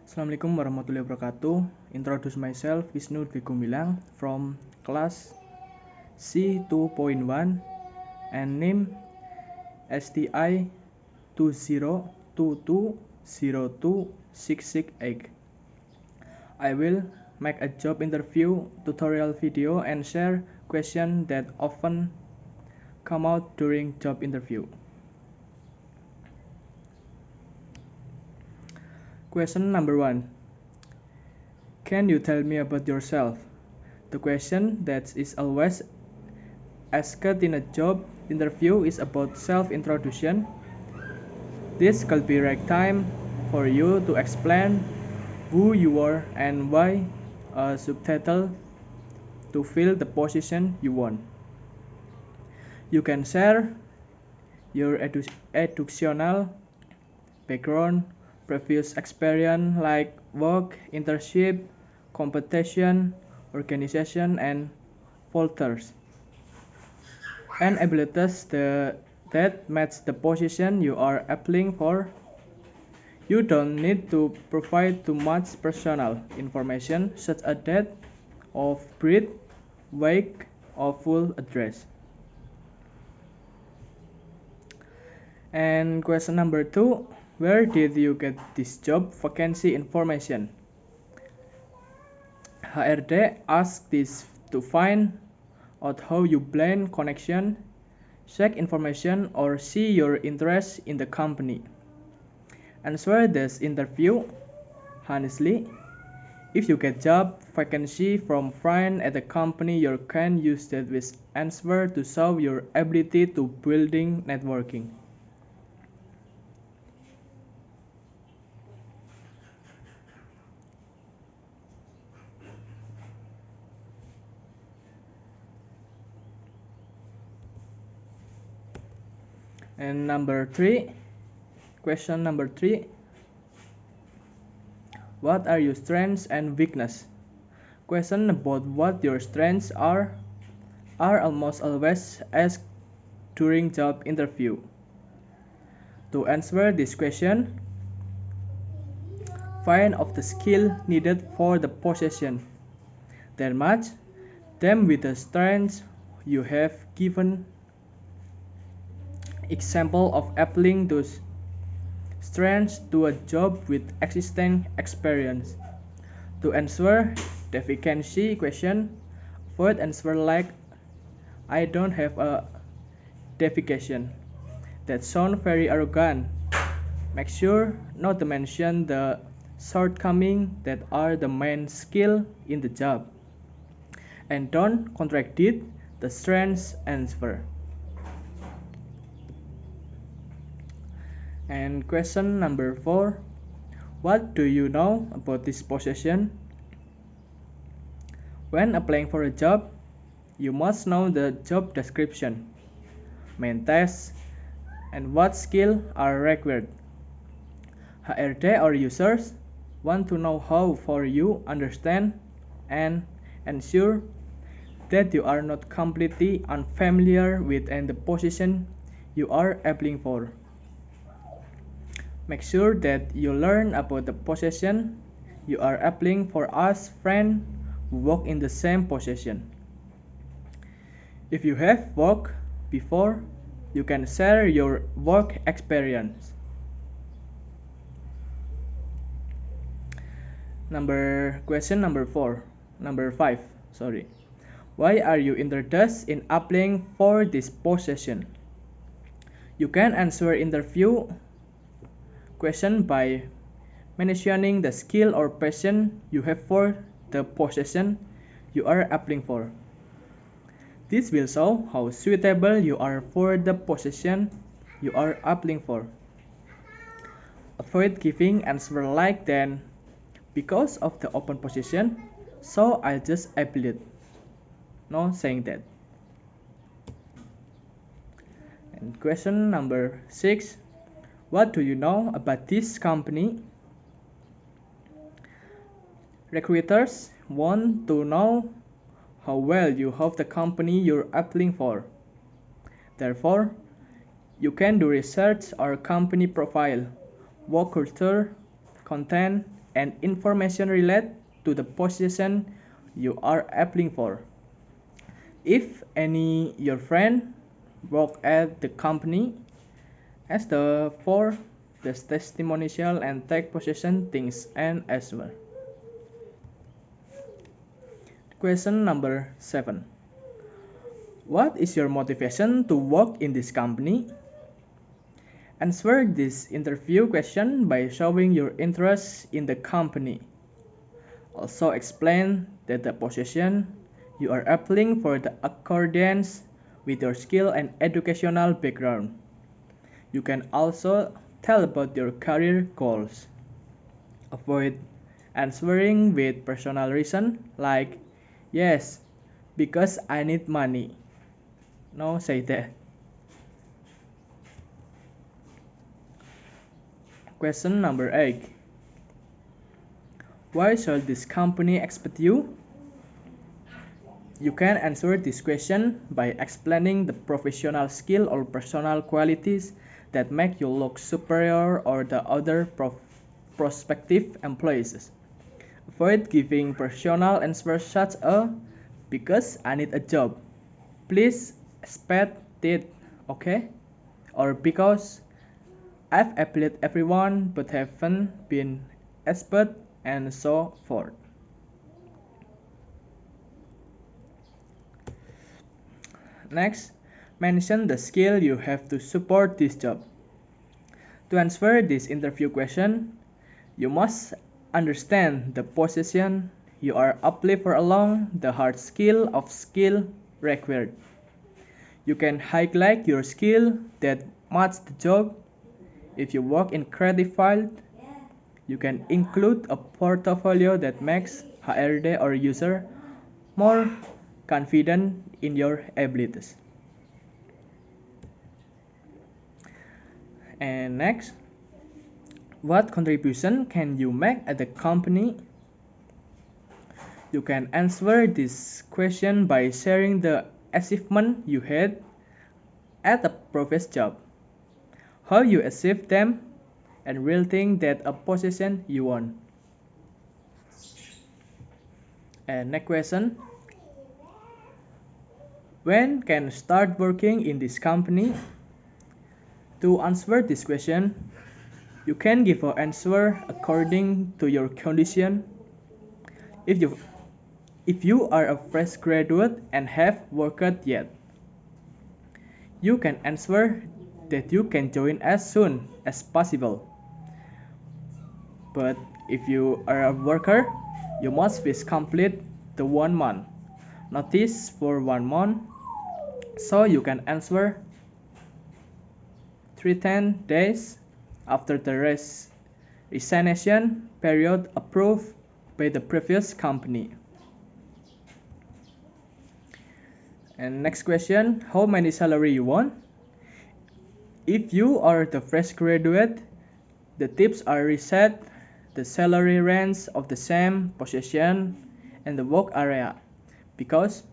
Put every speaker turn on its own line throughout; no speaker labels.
Assalamualaikum warahmatullahi wabarakatuh. Introduce myself, Wisnu Dwi Gumilang from class C2.1 and name STI 2022026668. I will make a job interview tutorial video and share questions that often come out during job interview. Question number 1. Can you tell me about yourself? The question that is always asked in a job interview is about self-introduction. This could be right time for you to explain who you are and why a subtitle to fill the position you want. You can share your educational background, previous experience like work, internship, competition, organization, and volunteers, and abilities that match the position you are applying for. You don't need to provide too much personal information such as date of birth, weight, or full address. And question number 2, where did you get this job vacancy information? HRD asks this to find out how you blend connection, check information, or see your interest in the company. Answer this interview honestly. If you get job vacancy from friend at the company, you can use that with answer to show your ability to building networking. And question number 3, what are your strengths and weaknesses? Question about what your strengths are almost always asked during job interview. To answer this question, find of the skill needed for the position, then match them with the strengths you have given. Example of applying those strengths to a job with existing experience. To answer the vacancy question, avoid answer like I don't have a deviation. That sounds very arrogant. Make sure not to mention the shortcomings that are the main skill in the job. And don't contradict the strengths answer. And question number 4, what do you know about this position? When applying for a job, you must know the job description, main tasks, and what skills are required. HRD or users want to know how for you understand and ensure that you are not completely unfamiliar with the position you are applying for. Make sure that you learn about the position you are applying for as friends who work in the same position. If you have worked before, you can share your work experience. Question number 5. Why are you interested in applying for this position? You can answer interview question by mentioning the skill or passion you have for the position you are applying for. This will show how suitable you are for the position you are applying for. Avoid giving answer like then because of the open position, so I just applied. No saying that. And question number 6, what do you know about this company? Recruiters want to know how well you know the company you're applying for. Therefore, you can do research or company profile, work culture, content, and information related to the position you are applying for. If any your friend work at the company, ask for the testimonial and take possession things and as well. Question number 7. What is your motivation to work in this company? Answer this interview question by showing your interest in the company. Also explain that the position you are applying for the accordance with your skill and educational background. You can also tell about your career goals. Avoid answering with personal reason like, yes, because I need money. No, say that. Question number 8. Why should this company expect you? You can answer this question by explaining the professional skill or personal qualities that make you look superior or the other prospective employees. Avoid giving personal answers such as, because I need a job. Please expect it, okay? Or because I've applied everyone but haven't been expert and so forth. Next, mention the skill you have to support this job. To answer this interview question, you must understand the position you are applying for along the hard skill required. You can highlight your skill that match the job. If you work in creative field, you can include a portfolio that makes HRD or user more confident in your abilities. And next, what contribution can you make at the company? You can answer this question by sharing the achievement you had at a previous job, how you achieved them, and rating that a position you want. And next question, when can you start working in this company? To answer this question, you can give an answer according to your condition. If you are a fresh graduate and have worked yet, you can answer that you can join as soon as possible. But if you are a worker, you must complete the 1 month notice for 1 month, so you can answer 310 days after the resignation period approved by the previous company. And next question, how many salary you want? If you are the fresh graduate, the tips are reset the salary range of the same position and the work area, because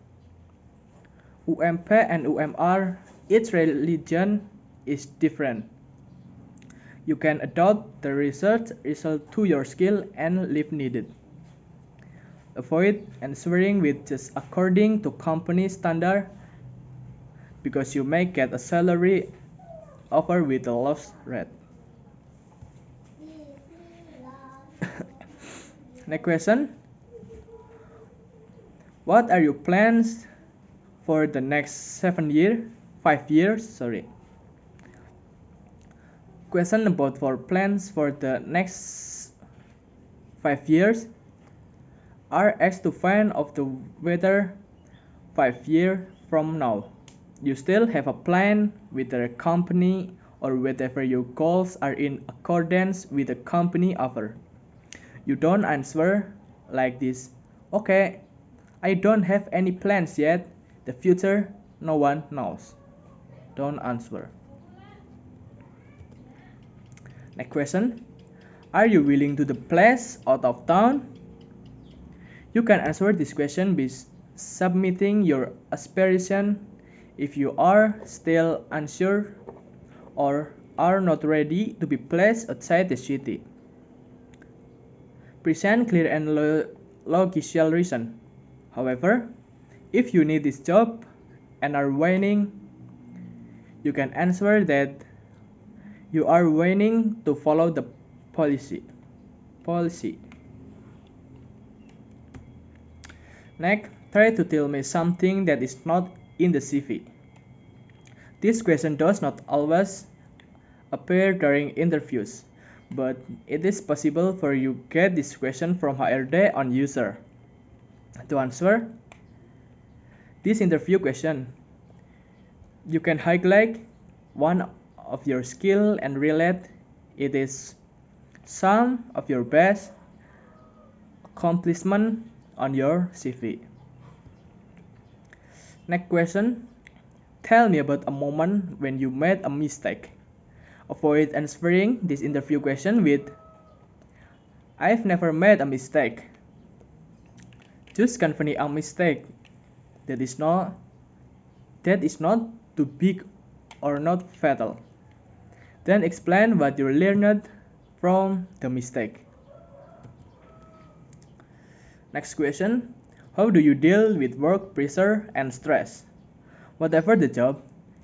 UMP and UMR, each religion is different. You can adapt the research result to your skill and leave needed. Avoid answering with just according to company standard, because you may get a salary offer with a loss rate. Next question. What are your plans for the next 5 years? Question about for plans for the next 5 years are asked to find out the whether 5 years from now you still have a plan with the company or whether your goals are in accordance with the company offer. You don't answer like this, okay, I don't have any plans yet, the future no one knows. Don't answer. Next question, are you willing to the place out of town? You can answer this question by submitting your aspiration. If you are still unsure or are not ready to be placed outside the city, Present clear and logical reason. However, if you need this job and are whining, you can answer that you are whining to follow the policy. Next, try to tell me something that is not in the CV. This question does not always appear during interviews, but it is possible for you to get this question from HRD on user. To answer this interview question, you can highlight one of your skill and relate it is some of your best accomplishment on your CV. Next question, tell me about a moment when you made a mistake. Avoid answering this interview question with I've never made a mistake. Just confirming a mistake that is not too big or not fatal. Then explain what you learned from the mistake. Next question, how do you deal with work pressure and stress? Whatever the job,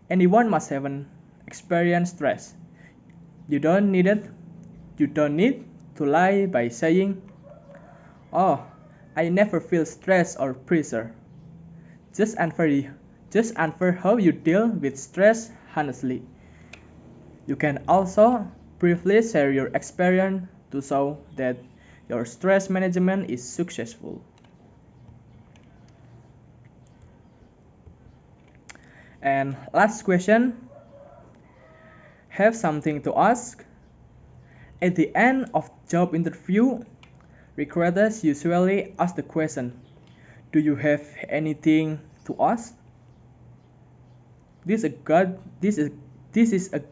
anyone must have an experience stress. You don't need to lie by saying, "Oh, I never feel stress or pressure." Just answer how you deal with stress honestly. You can also briefly share your experience to show that your stress management is successful. And last question, have something to ask? At the end of job interview, recruiters usually ask the question, do you have anything to ask? This is a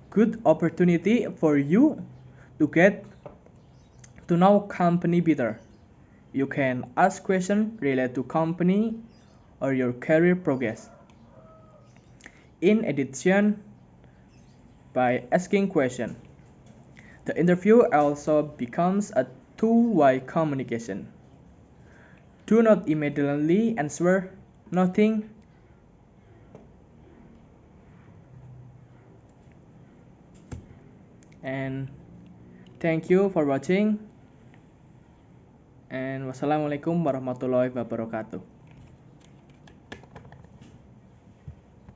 good opportunity for you to get to know company better. You can ask questions related to company or your career progress. In addition, by asking questions, the interview also becomes a two-way communication. Do not immediately answer nothing. And thank you for watching. And wassalamualaikum warahmatullahi wabarakatuh.